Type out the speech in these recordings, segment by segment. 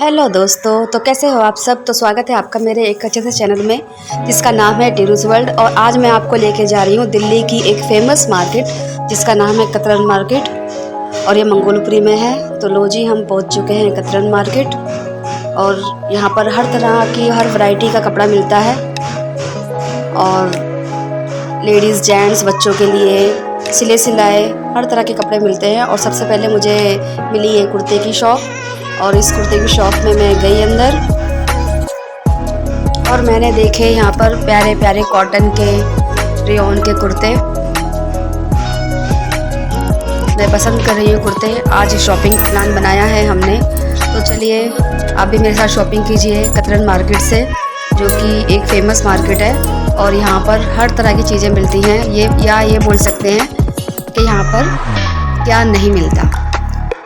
Hello दोस्तों, तो कैसे हो आप सब। तो स्वागत है आपका मेरे एक अच्छे से चैनल में जिसका नाम है टीरूज़ वर्ल्ड। और आज मैं आपको लेके जा रही हूँ दिल्ली की एक फेमस मार्केट जिसका नाम है कतरन मार्केट और ये मंगोलपुरी में है। तो लो जी, हम पहुँच चुके हैं कतरन मार्केट और यहाँ पर हर तरह की हर वैरायटी का कपड़ा मिलता है और लेडीज़ जेंट्स बच्चों के लिए सिले सिलाए हर तरह के कपड़े मिलते हैं। और सबसे पहले मुझे मिली ये कुर्ते की शॉप और इस कुर्ते की शॉप में मैं गई अंदर और मैंने देखे यहाँ पर प्यारे प्यारे कॉटन के रेयॉन के कुर्ते। मैं पसंद कर रही हूँ कुर्ते। आज शॉपिंग प्लान बनाया है हमने, तो चलिए आप भी मेरे साथ शॉपिंग कीजिए कतरन मार्केट से, जो कि एक फेमस मार्केट है और यहाँ पर हर तरह की चीज़ें मिलती हैं। ये बोल सकते हैं कि यहाँ पर क्या नहीं मिलता।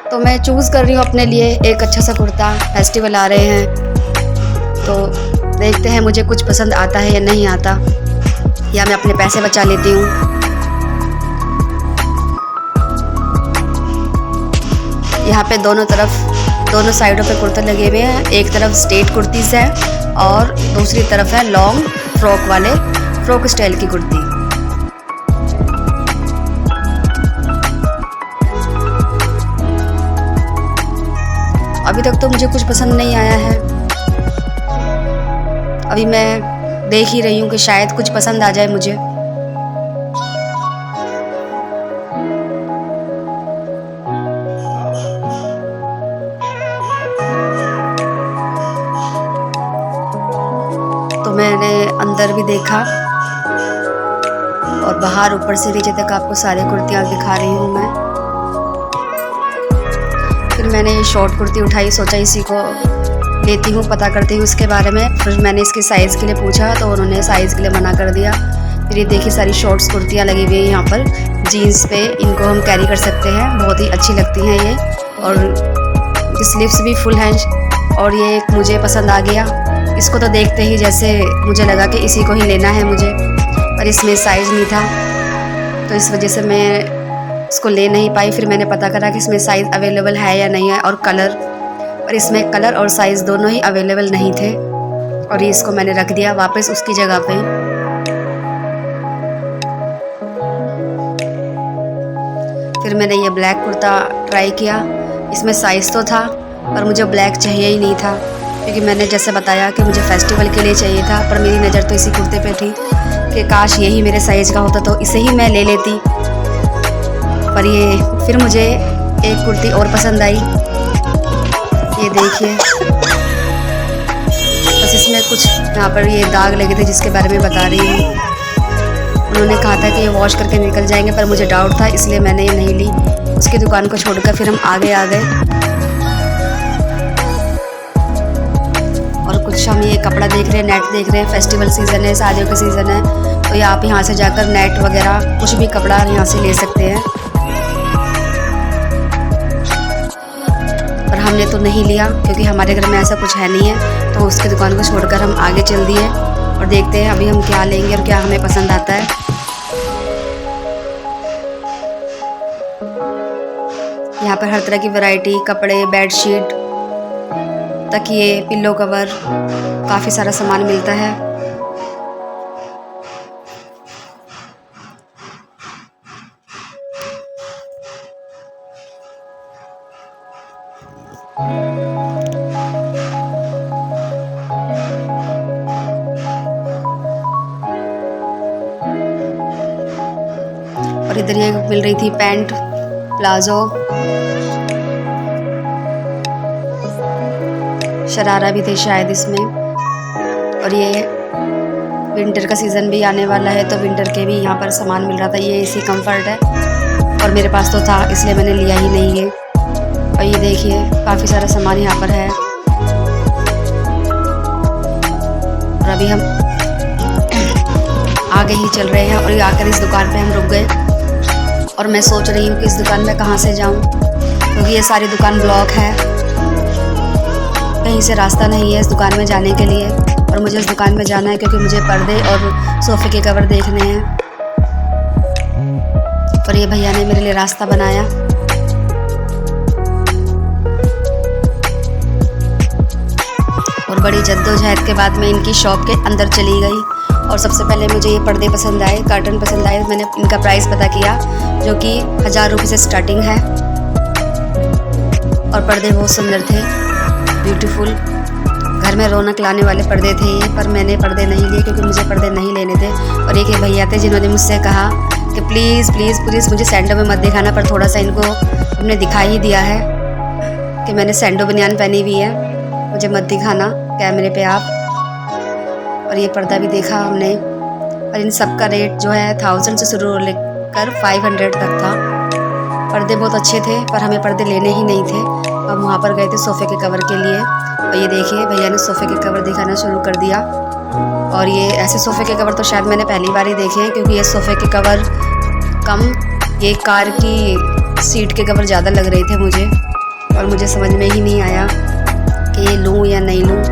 तो मैं चूज़ कर रही हूँ अपने लिए एक अच्छा सा कुर्ता। फेस्टिवल आ रहे हैं तो देखते हैं मुझे कुछ पसंद आता है या नहीं आता, या मैं अपने पैसे बचा लेती हूँ। यहाँ पे दोनों साइडों पे कुर्ते लगे हुए हैं। एक तरफ स्ट्रेट कुर्तीज़ है और दूसरी तरफ है लॉन्ग फ्रॉक स्टाइल की कुर्ती। अभी तक तो मुझे कुछ पसंद नहीं आया है। अभी मैं देख ही रही हूँ कि शायद कुछ पसंद आ जाए मुझे। तो मैंने अंदर भी देखा और बाहर ऊपर से नीचे तक आपको सारे कुर्तियाँ दिखा रही हूँ मैं। फिर मैंने ये शॉर्ट कुर्ती उठाई, सोचा इसी को लेती हूँ, पता करती हूँ इसके बारे में। फिर मैंने इसके साइज़ के लिए पूछा तो उन्होंने साइज़ के लिए मना कर दिया। फिर ये देखिए सारी शॉर्ट्स कुर्तियाँ लगी हुई हैं यहाँ पर जीन्स पे। इनको हम कैरी कर सकते हैं, बहुत ही अच्छी लगती हैं ये। और स्लीव्स भी फुल हैं और ये एक मुझे पसंद आ गया। इसको तो देखते ही जैसे मुझे लगा कि इसी को ही लेना है मुझे, पर इसमें साइज़ नहीं था तो इस वजह से मैं इसको ले नहीं पाई। फिर मैंने पता करा कि इसमें साइज़ अवेलेबल है या नहीं है और कलर, पर इसमें कलर और साइज़ दोनों ही अवेलेबल नहीं थे और ये इसको मैंने रख दिया वापस उसकी जगह पे। फिर मैंने ये ब्लैक कुर्ता ट्राई किया। इसमें साइज़ तो था पर मुझे ब्लैक चाहिए ही नहीं था, क्योंकि मैंने जैसे बताया कि मुझे फेस्टिवल के लिए चाहिए था। पर मेरी नज़र तो इसी कुर्ते पे थी कि काश यही मेरे साइज़ का होता तो इसे ही मैं ले लेती। पर ये फिर मुझे एक कुर्ती और पसंद आई, ये देखिए। बस इसमें कुछ यहाँ पर ये दाग लगे थे जिसके बारे में बता रही हूँ। उन्होंने कहा था कि ये वॉश करके निकल जाएंगे, पर मुझे डाउट था इसलिए मैंने ये नहीं ली। उसकी दुकान को छोड़कर फिर हम आगे आ गए और कुछ हम ये कपड़ा देख रहे हैं, नेट देख रहे हैं। फेस्टिवल सीज़न है, शादियों का सीज़न है, तो ये आप यहाँ से जाकर नेट वगैरह कुछ भी कपड़ा यहाँ से ले सकते हैं। पर हमने तो नहीं लिया क्योंकि हमारे घर में ऐसा कुछ है नहीं है। तो उसकी दुकान को छोड़कर हम आगे चल दिए और देखते हैं अभी हम क्या लेंगे और क्या हमें पसंद आता है। यहाँ पर हर तरह की वैरायटी कपड़े, बेडशीट, तकिए, पिल्लो कवर, काफ़ी सारा सामान मिलता है। और इधर ये मिल रही थी पैंट, प्लाजो, शरारा भी थे शायद इसमें। और ये विंटर का सीज़न भी आने वाला है तो विंटर के भी यहाँ पर सामान मिल रहा था। ये इसी कंफर्ट है और मेरे पास तो था इसलिए मैंने लिया ही नहीं है। और ये देखिए काफ़ी सारा सामान यहाँ पर है। और अभी हम आगे ही चल रहे हैं और ये आकर इस दुकान पे हम रुक गए और मैं सोच रही हूँ कि इस दुकान में कहाँ से जाऊँ, क्योंकि ये सारी दुकान ब्लॉक है, कहीं से रास्ता नहीं है इस दुकान में जाने के लिए। और मुझे इस दुकान में जाना है क्योंकि मुझे पर्दे और सोफ़े के कवर देखने हैं। और ये भैया ने मेरे लिए रास्ता बनाया। बड़ी जद्दोजहद के बाद मैं इनकी शॉप के अंदर चली गई और सबसे पहले मुझे ये पर्दे पसंद आए, कर्टन पसंद आए। मैंने इनका प्राइस पता किया जो कि 1000 रुपये से स्टार्टिंग है और पर्दे बहुत सुंदर थे, ब्यूटीफुल, घर में रौनक लाने वाले पर्दे थे ये। पर मैंने पर्दे नहीं लिए क्योंकि मुझे पर्दे नहीं लेने थे। और एक भैया थे जिन्होंने मुझसे कहा कि प्लीज़ प्लीज़ प्लीज़ मुझे सैंडो में मत दिखाना, पर थोड़ा सा इनको हमने दिखा ही दिया है कि मैंने सैंडो बनियान पहनी हुई है, मुझे मत दिखाना कैमरे पे आप। और ये पर्दा भी देखा हमने और इन सब का रेट जो है 1000 से शुरू लेकर 500 तक था। पर्दे बहुत अच्छे थे पर हमें पर्दे लेने ही नहीं थे। हम वहाँ पर गए थे सोफ़े के कवर के लिए और ये देखिए भैया ने सोफ़े के कवर दिखाना शुरू कर दिया। और ये ऐसे सोफ़े के कवर तो शायद मैंने पहली बार ही देखे हैं, क्योंकि ये सोफ़े के कवर कम, ये कार की सीट के कवर ज़्यादा लग रहे थे मुझे और मुझे समझ में ही नहीं आया कि ये लूँ या नहीं लूँ।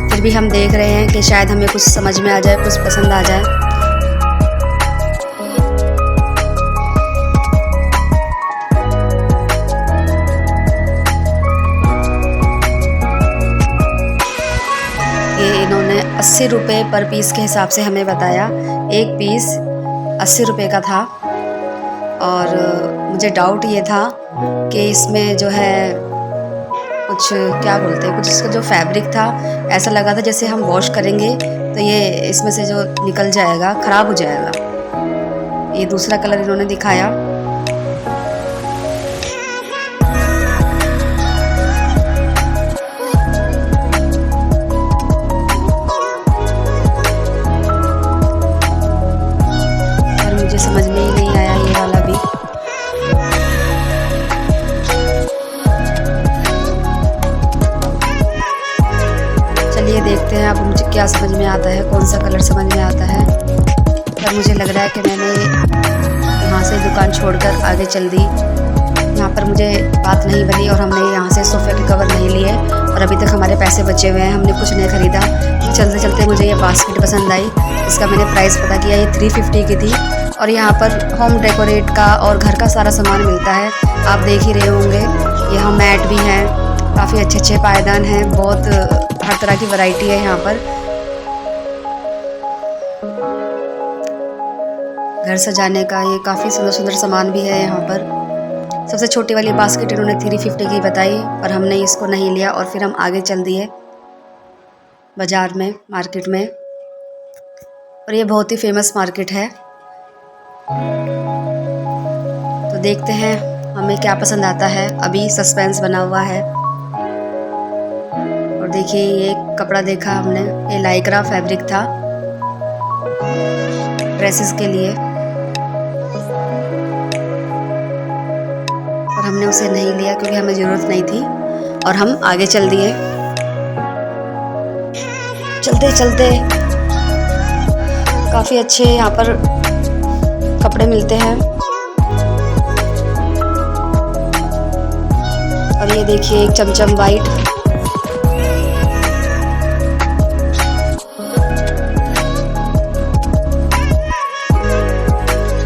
फिर भी हम देख रहे हैं कि शायद हमें कुछ समझ में आ जाए, कुछ पसंद आ जाए। इन्होंने 80 रुपये पर पीस के हिसाब से हमें बताया, एक पीस 80 रुपये का था। और मुझे डाउट ये था कि इसमें जो है कुछ क्या बोलते हैं, कुछ इसका जो फैब्रिक था ऐसा लगा था जैसे हम वॉश करेंगे तो ये इसमें से जो निकल जाएगा, ख़राब हो जाएगा। ये दूसरा कलर इन्होंने दिखाया। समझ में ही नहीं आया ये वाला भी। चलिए देखते हैं अब मुझे क्या समझ में आता है, कौन सा कलर समझ में आता है। पर मुझे लग रहा है कि मैंने यहाँ से दुकान छोड़कर आगे चल दी। यहाँ पर मुझे बात नहीं बनी और हमने यहाँ से सोफ़े के कवर नहीं लिए और अभी तक हमारे पैसे बचे हुए हैं, हमने कुछ नहीं ख़रीदा। चलते चलते मुझे ये बास्केट पसंद आई, इसका मैंने प्राइस पता किया, ये 350 की थी। और यहाँ पर होम डेकोरेट का और घर का सारा सामान मिलता है, आप देख ही रहे होंगे। यहाँ मैट भी हैं, काफ़ी अच्छे अच्छे पायदान हैं, बहुत हर तरह की वैरायटी है यहाँ पर। घर सजाने का ये काफ़ी सुंदर सुंदर सामान भी है यहाँ पर। सबसे छोटी वाली बास्केट इन्होंने 350 की बताई पर हमने इसको नहीं लिया और फिर हम आगे चल दिए बाज़ार में, मार्केट में। और ये बहुत ही फेमस मार्केट है, तो देखते हैं हमें क्या पसंद आता है। अभी सस्पेंस बना हुआ है। और देखिए ये कपड़ा देखा हमने, ये लाइक्रा फैब्रिक था ड्रेसेस के लिए और हमने उसे नहीं लिया क्योंकि हमें ज़रूरत नहीं थी और हम आगे चल दिए। चलते चलते काफ़ी अच्छे यहाँ पर कपड़े मिलते हैं। और ये देखिए एक चमचम वाइट,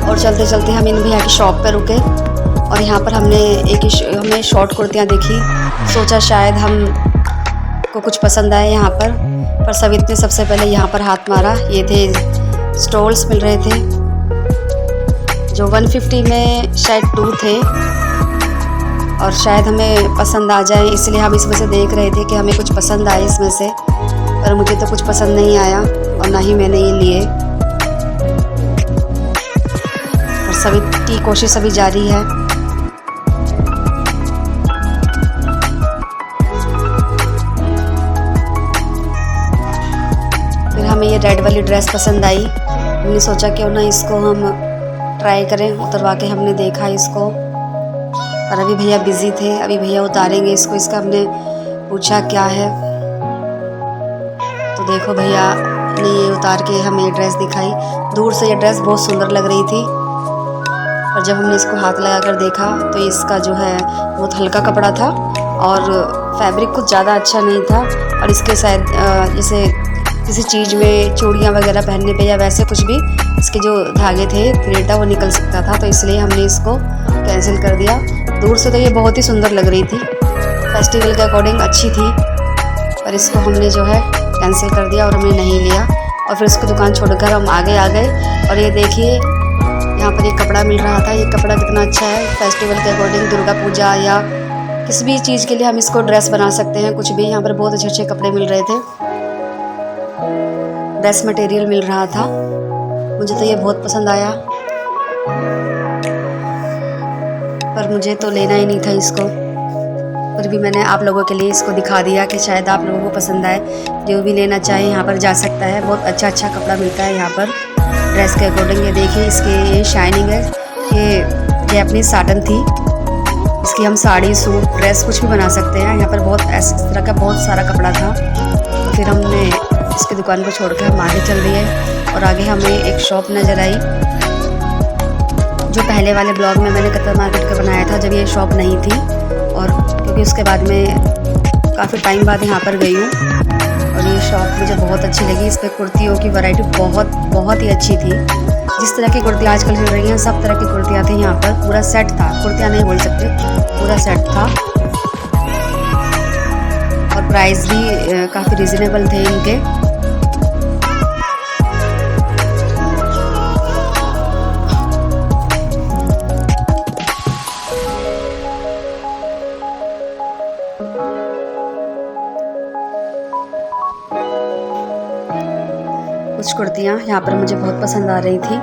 और चलते चलते हम इन भैया की शॉप पर रुके और यहाँ पर हमने हमें शॉर्ट कुर्तियाँ देखी। सोचा शायद हम को कुछ पसंद आए यहाँ पर सवित ने सबसे पहले यहाँ पर हाथ मारा। ये थे स्टॉल्स मिल रहे थे जो 150 में शायद 2 थे और शायद हमें पसंद आ जाए, इसलिए हम इसमें से देख रहे थे कि हमें कुछ पसंद आए इसमें से। पर मुझे तो कुछ पसंद नहीं आया और ना ही मैंने ये लिए। और सभी की कोशिश अभी जारी है। फिर हमें ये रेड वाली ड्रेस पसंद आई, हमने सोचा क्यों ना इसको हम ट्राई करें। उतरवा के हमने देखा इसको, और अभी भैया बिज़ी थे, अभी भैया उतारेंगे इसको। इसका हमने पूछा क्या है, तो देखो भैया ने ये उतार के हमें ये ड्रेस दिखाई। दूर से ये ड्रेस बहुत सुंदर लग रही थी और जब हमने इसको हाथ लगा कर देखा तो इसका जो है बहुत हल्का कपड़ा था और फैब्रिक कुछ ज़्यादा अच्छा नहीं था। और इसके शायद जैसे किसी चीज़ में चूड़ियाँ वगैरह पहनने पे या वैसे कुछ भी इसके जो धागे थे, थ्रेड था, वो निकल सकता था, तो इसलिए हमने इसको कैंसिल कर दिया। दूर से तो ये बहुत ही सुंदर लग रही थी, फेस्टिवल के अकॉर्डिंग अच्छी थी, पर इसको हमने जो है कैंसिल कर दिया और हमने नहीं लिया। और फिर उसकी दुकान छोड़कर हम आगे आ गए। और ये देखिए यहाँ पर एक कपड़ा मिल रहा था। ये कपड़ा कितना अच्छा है, फेस्टिवल के अकॉर्डिंग, दुर्गा पूजा या किसी भी चीज़ के लिए हम इसको ड्रेस बना सकते हैं, कुछ भी। यहाँ पर बहुत अच्छे अच्छे कपड़े मिल रहे थे, ड्रेस मटेरियल मिल रहा था। मुझे तो ये बहुत पसंद आया, पर मुझे तो लेना ही नहीं था इसको। फिर भी मैंने आप लोगों के लिए इसको दिखा दिया कि शायद आप लोगों को पसंद आए। जो भी लेना चाहे यहाँ पर जा सकता है। बहुत अच्छा अच्छा कपड़ा मिलता है यहाँ पर ड्रेस के अकॉर्डिंग। ये देखिए इसकी ये शाइनिंग है, ये अपनी साटन थी। इसकी हम साड़ी, सूट, ड्रेस कुछ भी बना सकते हैं। यहाँ पर बहुत इस तरह का बहुत सारा कपड़ा था। तो फिर हमने इसकी दुकान को छोड़कर हम आगे चल दिए। और आगे हमें एक शॉप नज़र आई, जो पहले वाले ब्लॉग में मैंने कतर मार्केट का बनाया था, जब ये शॉप नहीं थी। और क्योंकि उसके बाद में काफ़ी टाइम बाद यहाँ पर गई हूँ और ये शॉप मुझे बहुत अच्छी लगी। इस पर कुर्तियों की वैरायटी बहुत ही अच्छी थी। जिस तरह की कुर्तियाँ आजकल चल रही हैं, सब तरह की कुर्तियाँ थी यहाँ पर। पूरा सेट था, कुर्तियाँ नहीं बोल सकते, पूरा सेट था। और प्राइस भी काफ़ी रिजनेबल थे इनके। कुछ कुर्तियाँ यहाँ पर मुझे बहुत पसंद आ रही थी।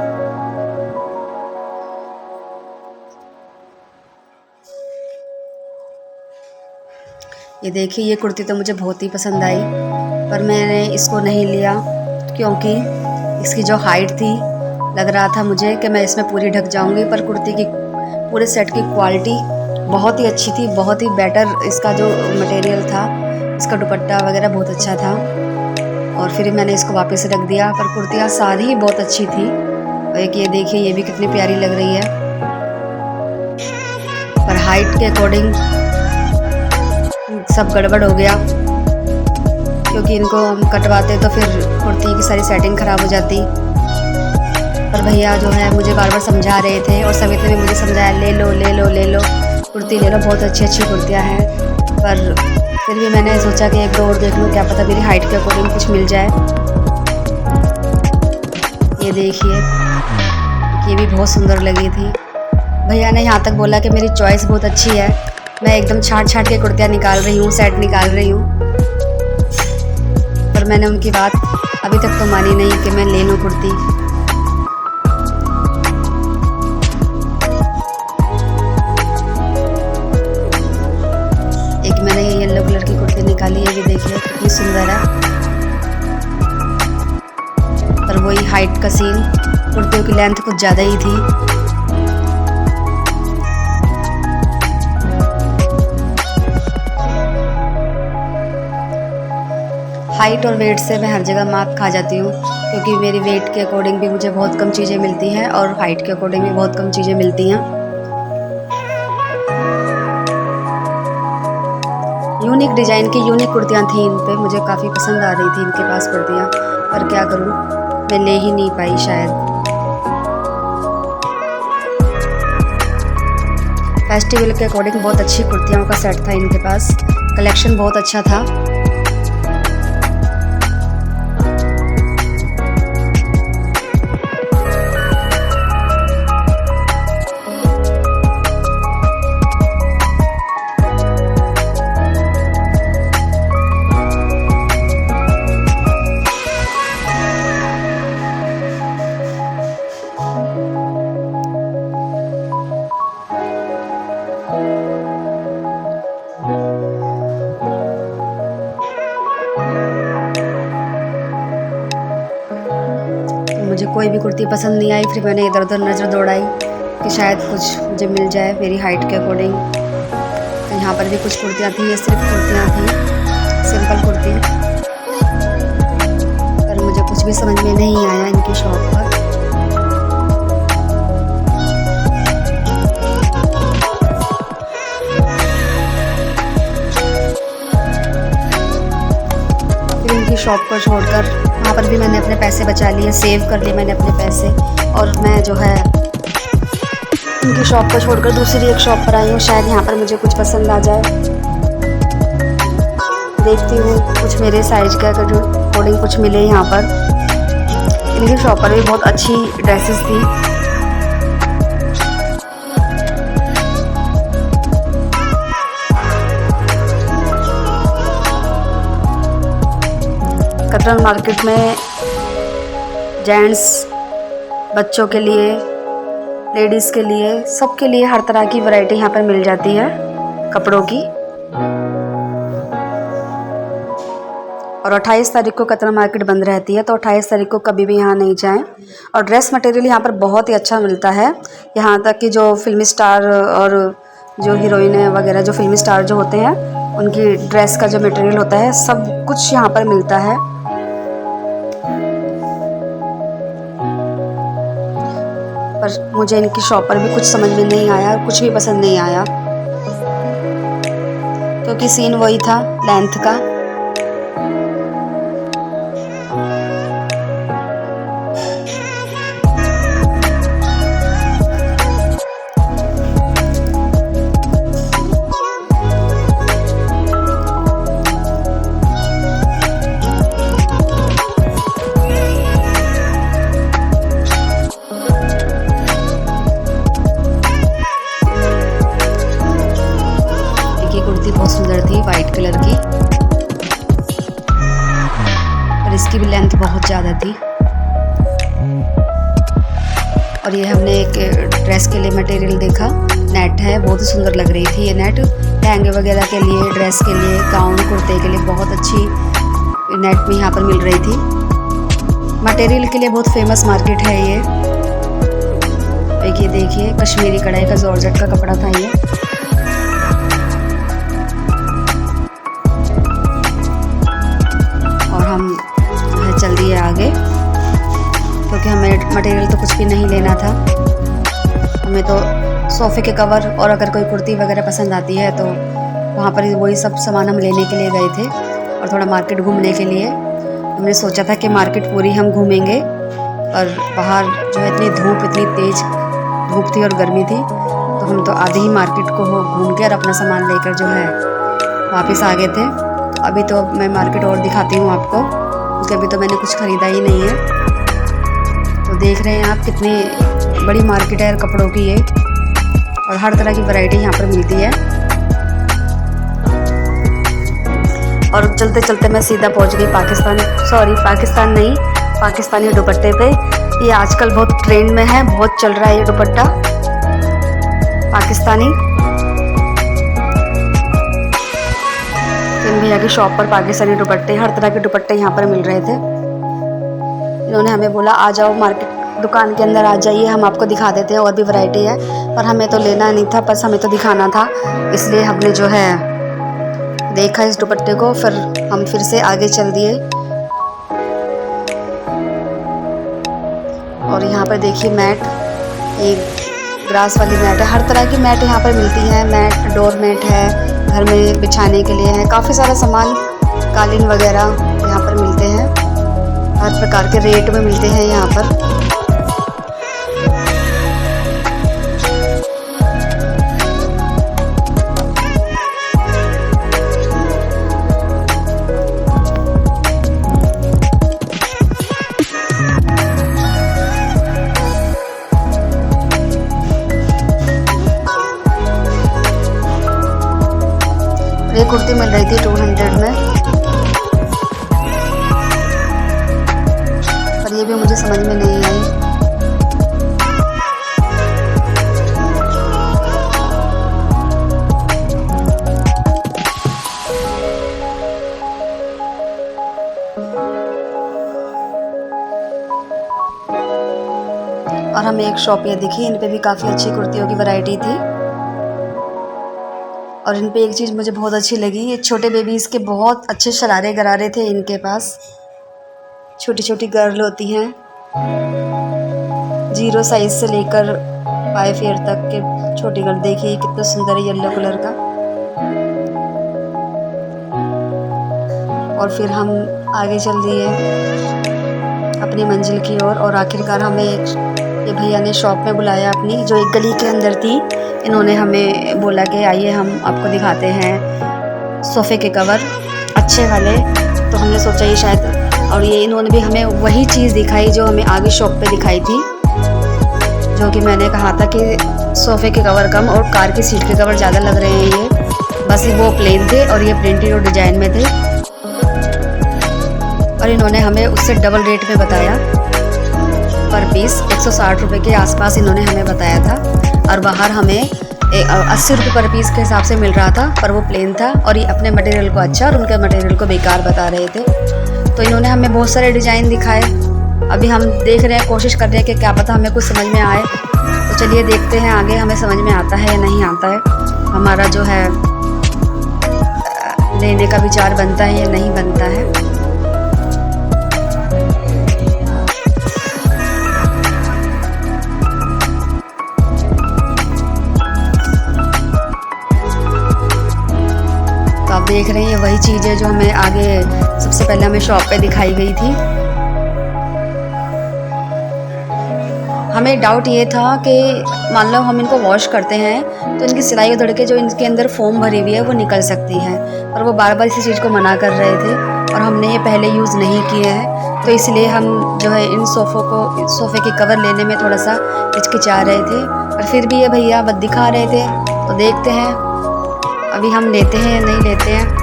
ये देखिए ये कुर्ती तो मुझे बहुत ही पसंद आई, पर मैंने इसको नहीं लिया क्योंकि इसकी जो हाइट थी, लग रहा था मुझे कि मैं इसमें पूरी ढक जाऊंगी। पर कुर्ती की पूरे सेट की क्वालिटी बहुत ही अच्छी थी, बहुत ही बेटर। इसका जो मटेरियल था, इसका दुपट्टा वगैरह बहुत अच्छा था। और फिर मैंने इसको वापस रख दिया। पर कुर्तियाँ सारी ही बहुत अच्छी थी। और एक ये देखिए, ये भी कितनी प्यारी लग रही है। पर हाइट के अकॉर्डिंग सब गड़बड़ हो गया, क्योंकि इनको हम कटवाते तो फिर कुर्ती की सारी सेटिंग ख़राब हो जाती। पर भैया जो है मुझे बार बार समझा रहे थे, और समित ने मुझे समझाया, ले लो ले लो ले लो, कुर्ती ले लो, बहुत अच्छी अच्छी कुर्तियाँ हैं। पर फिर भी मैंने सोचा कि एक दो और देख लूँ, क्या पता मेरी हाइट के अकॉर्डिंग कुछ मिल जाए। ये देखिए, ये भी बहुत सुंदर लगी थी। भैया ने यहाँ तक बोला कि मेरी चॉइस बहुत अच्छी है। मैं एकदम छाट छाट के कुर्तियाँ निकाल रही हूँ, सेट निकाल रही हूँ। पर मैंने उनकी बात अभी तक तो मानी नहीं कि मैं ले लूँ कुर्ती। एक मैंने ये येलो कलर की कुर्ती निकाली है, ये देखिए कितनी सुंदर है। पर वही हाइट का सीन, कुर्तियों की लेंथ कुछ ज़्यादा ही थी। हाइट और वेट से मैं हर जगह मात खा जाती हूँ, क्योंकि मेरी वेट के अकॉर्डिंग भी मुझे बहुत कम चीज़ें मिलती हैं और हाइट के अकॉर्डिंग भी बहुत कम चीज़ें मिलती हैं। यूनिक डिज़ाइन की यूनिक कुर्तियाँ थी इन पे, मुझे काफ़ी पसंद आ रही थी इनके पास कुर्तियाँ। पर क्या करूँ, मैं ले ही नहीं पाई शायद। फेस्टिवल के अकॉर्डिंग बहुत अच्छी कुर्तियों का सेट था इनके पास, कलेक्शन बहुत अच्छा था। मुझे कोई भी कुर्ती पसंद नहीं आई। फिर मैंने इधर उधर नज़र दौड़ाई कि शायद कुछ मुझे मिल जाए मेरी हाइट के अकॉर्डिंग। तो यहाँ पर भी कुछ कुर्तियाँ थी, ये सिर्फ कुर्तियाँ थी, सिंपल कुर्ती। पर मुझे कुछ भी समझ में नहीं आया इनकी शॉप पर। फिर इनकी शॉप को छोड़कर यहाँ पर भी मैंने अपने पैसे बचा लिए, सेव कर लिए मैंने अपने पैसे। और मैं जो है उनकी शॉप को छोड़कर दूसरी एक शॉप पर आई हूँ, शायद यहाँ पर मुझे कुछ पसंद आ जाए। देखती हूँ कुछ मेरे साइज का, अगर अकॉर्डिंग कुछ मिले यहाँ पर। इनकी शॉप पर भी बहुत अच्छी ड्रेसेस थी। कटरा मार्केट में जेंट्स, बच्चों के लिए, लेडीज़ के लिए, सबके लिए हर तरह की वैरायटी यहाँ पर मिल जाती है कपड़ों की। और 28 तारीख को कतरा मार्केट बंद रहती है, तो 28 तारीख को कभी भी यहाँ नहीं जाएं। और ड्रेस मटेरियल यहाँ पर बहुत ही अच्छा मिलता है। यहाँ तक कि जो फिल्मी स्टार और जो हीरोइन वगैरह, जो फिल्मी स्टार जो होते हैं, उनकी ड्रेस का जो मटेरियल होता है, सब कुछ यहाँ पर मिलता है। पर मुझे इनकी शॉप पर भी कुछ समझ में नहीं आया, कुछ भी पसंद नहीं आया, क्योंकि सीन वही था लेंथ का। बहुत सुंदर थी, वाइट कलर की, और इसकी भी लेंथ बहुत ज़्यादा थी। और ये हमने एक ड्रेस के लिए मटेरियल देखा, नेट है, बहुत ही सुंदर लग रही थी ये नेट। लहंगे वगैरह के लिए, ड्रेस के लिए, गाउन कुर्ते के लिए बहुत अच्छी नेट में यहाँ पर मिल रही थी। मटेरियल के लिए बहुत फेमस मार्केट है ये। देखिए कश्मीरी कढ़ाई का जॉर्जेट का कपड़ा था ये। चल दिए आगे, क्योंकि हमें मटेरियल तो कुछ भी नहीं लेना था। हमें तो सोफ़े के कवर और अगर कोई कुर्ती वगैरह पसंद आती है तो वहाँ पर वही सब सामान हम लेने के लिए गए थे, और थोड़ा मार्केट घूमने के लिए। हमने सोचा था कि मार्केट पूरी हम घूमेंगे, और बाहर जो है इतनी धूप, इतनी तेज़ धूप थी और गर्मी थी, तो हम तो आधे ही मार्केट को घूम के और अपना सामान लेकर जो है वापस आ गए थे। अभी तो मैं मार्केट और दिखाती हूँ आपको, क्योंकि अभी तो मैंने कुछ ख़रीदा ही नहीं है। तो देख रहे हैं आप कितनी बड़ी मार्केट है कपड़ों की ये, और हर तरह की वैरायटी यहाँ पर मिलती है। और चलते चलते मैं सीधा पहुँच गई पाकिस्तान नहीं, पाकिस्तानी दुपट्टे पे। ये आजकल बहुत ट्रेंड में है, बहुत चल रहा है ये दुपट्टा पाकिस्तानी। इन भैया की शॉप पर पाकिस्तानी दुपट्टे, हर तरह के दुपट्टे यहाँ पर मिल रहे थे। इन्होंने हमें बोला आ जाओ मार्केट, दुकान के अंदर आ जाइए, हम आपको दिखा देते हैं, और भी वैरायटी है। पर हमें तो लेना नहीं था, बस हमें तो दिखाना था, इसलिए हमने जो है देखा इस दुपट्टे को, फिर हम फिर से आगे चल दिए। और यहाँ पर देखिए मैट, एक ग्रास वाली मैट है, हर तरह की मैट यहाँ पर मिलती है। मैट, डोर मैट है, घर में बिछाने के लिए है, काफ़ी सारा सामान, कालीन वगैरह यहाँ पर मिलते हैं, हर प्रकार के रेट में मिलते हैं यहाँ पर। ये कुर्ती मिल रही थी 200 में, पर ये भी मुझे समझ में नहीं आई। और हमें एक शॉप ये दिखी, इन पे भी काफ़ी अच्छी कुर्तियों की वैरायटी थी। और इन पे एक चीज़ मुझे बहुत अच्छी लगी, ये छोटे बेबीज़ के बहुत अच्छे शरारे गरारे थे इनके पास। छोटी छोटी गर्ल होती हैं, 0 साइज़ से लेकर 5 ईयर तक के छोटी गर्ल। देखिए कितना सुंदर है, येलो कलर का। और फिर हम आगे चल दिए अपनी मंजिल की ओर, और आखिरकार हमें ये भैया ने शॉप में बुलाया अपनी, जो एक गली के अंदर थी। इन्होंने हमें बोला कि आइए हम आपको दिखाते हैं सोफ़े के कवर अच्छे वाले। तो हमने सोचा ये शायद और ये इन्होंने भी हमें वही चीज़ दिखाई जो हमें आगे शॉप पे दिखाई थी, जो कि मैंने कहा था कि सोफ़े के कवर कम और कार की सीट के कवर ज़्यादा लग रहे हैं। ये बस वो प्लेन थे और ये प्रिंटेड और डिजाइन में थे, और इन्होंने हमें उससे डबल रेट में बताया। पर पीस 160 रुपये के आसपास इन्होंने हमें बताया था, और बाहर हमें 80 रुपये पर पीस के हिसाब से मिल रहा था, पर वो प्लेन था और ये अपने मटेरियल को अच्छा और उनके मटेरियल को बेकार बता रहे थे। तो इन्होंने हमें बहुत सारे डिज़ाइन दिखाए। अभी हम देख रहे हैं, कोशिश कर रहे हैं कि क्या पता हमें कुछ समझ में आए। तो चलिए देखते हैं आगे हमें समझ में आता है या नहीं आता है, हमारा जो है लेने का विचार बनता है या नहीं बनता है। आप देख रहे हैं ये वही चीज़ है जो हमें आगे सबसे पहले हमें शॉप पे दिखाई गई थी। हमें डाउट ये था कि मान लो हम इनको वॉश करते हैं तो इनकी सिलाई उधड़ के जो इनके अंदर फोम भरी हुई है वो निकल सकती है, और वो बार बार इसी चीज़ को मना कर रहे थे और हमने ये पहले यूज़ नहीं किए हैं। तो इसलिए हम जो है इन सोफ़े के कवर लेने में थोड़ा सा हिचकिचा रहे थे, और फिर भी ये भैया बस दिखा रहे थे। तो देखते हैं अभी हम लेते हैं या नहीं लेते हैं।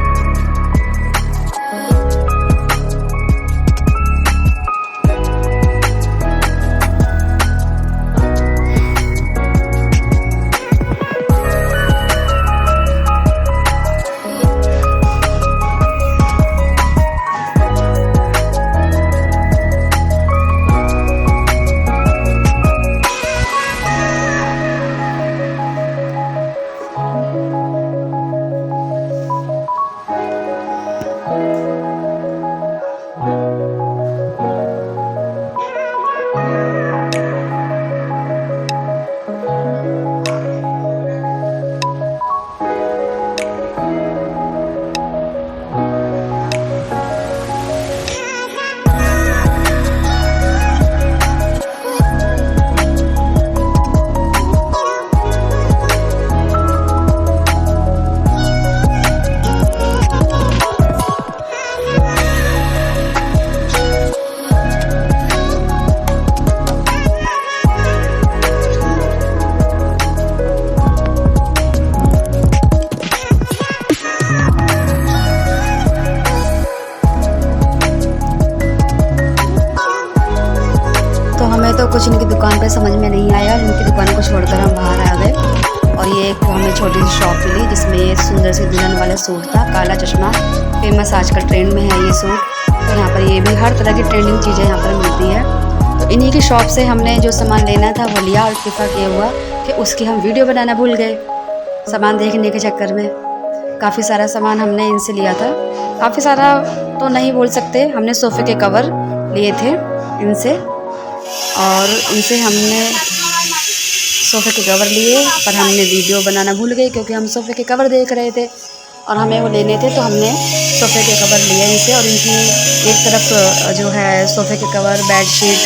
हमें तो कुछ इनकी दुकान पे समझ में नहीं आया, इनकी दुकान को छोड़कर हम बाहर आ गए। और ये एक हमें छोटी सी शॉप मिली जिसमें ये सुंदर सी दुल्हन वाला सूट था, काला चश्मा, फेमस आजकल ट्रेंड में है ये सूट। तो यहाँ पर ये भी हर तरह की ट्रेंडिंग चीज़ें यहाँ पर मिलती है। तो इन्हीं की शॉप से हमने जो सामान लेना था वो लिया, और इत्तेफाक ये हुआ कि उसकी हम वीडियो बनाना भूल गए सामान देखने के चक्कर में। काफ़ी सारा सामान हमने इनसे लिया था, काफ़ी सारा तो नहीं बोल सकते, हमने सोफ़े के कवर लिए थे इनसे, और इनसे हमने सोफ़े के कवर लिए, पर हमने वीडियो बनाना भूल गए क्योंकि हम सोफ़े के कवर देख रहे थे और हमें वो लेने थे। तो हमने सोफ़े के कवर लिए इनसे, और इनकी एक तरफ जो है सोफ़े के कवर, बेडशीट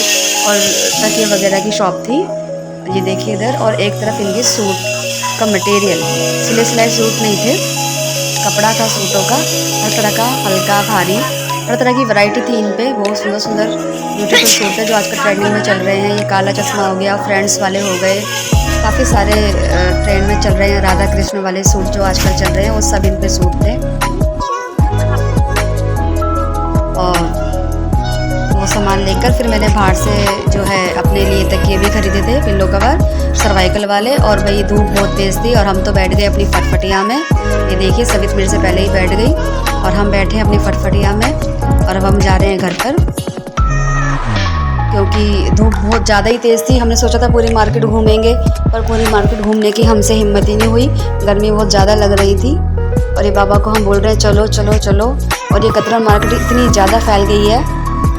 और तकिए वगैरह की शॉप थी, ये देखिए इधर, और एक तरफ इनके सूट का मटेरियल, सिले सिलाई सूट नहीं थे, कपड़ा था सूटों का, हर तरह का, हल्का भारी, हर तरह की वैरायटी थी इन पे। बहुत सुंदर सुंदर ब्यूटीफुल सूट है जो आजकल ट्रेंडिंग में चल रहे हैं। ये काला चश्मा हो गया, फ्रेंड्स वाले हो गए, काफ़ी सारे ट्रेंड में चल रहे हैं। राधा कृष्ण वाले सूट जो आजकल चल रहे हैं वो सब इन पे सूट थे। और वो सामान लेकर फिर मैंने बाहर से जो है अपने लिए तकिए भी खरीदे थे, पिल्लो कवर सर्वाइकल वाले। और भाई धूप बहुत तेज़ थी और हम तो बैठ गए अपनी फटफटिया में। ये देखिए सवित मेरे से पहले ही बैठ गई और हम बैठे अपनी फटफटिया में, और अब हम जा रहे हैं घर पर क्योंकि धूप बहुत ज़्यादा ही तेज़ थी। हमने सोचा था पूरी मार्केट घूमेंगे, पर पूरी मार्केट घूमने की हमसे हिम्मत ही नहीं हुई, गर्मी बहुत ज़्यादा लग रही थी। और ये बाबा को हम बोल रहे हैं चलो चलो चलो, और ये कतरन मार्केट इतनी ज़्यादा फैल गई है।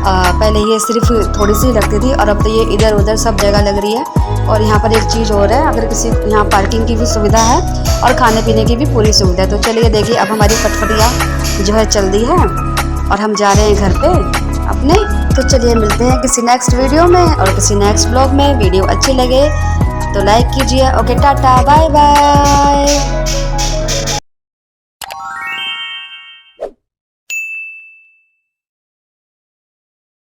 पहले ये सिर्फ थोड़ी सी लगती थी और अब तो ये इधर उधर सब जगह लग रही है। और यहाँ पर एक चीज़ और है, अगर किसी यहाँ पार्किंग की भी सुविधा है और खाने पीने की भी पूरी सुविधा है। तो चलिए देखिए अब हमारी फटफटिया जो है चल दी है और हम जा रहे हैं घर पे अपने। तो चलिए मिलते हैं किसी नेक्स्ट वीडियो में और किसी नेक्स्ट ब्लॉग में। वीडियो अच्छी लगे तो लाइक कीजिए। Okay tata bye bye.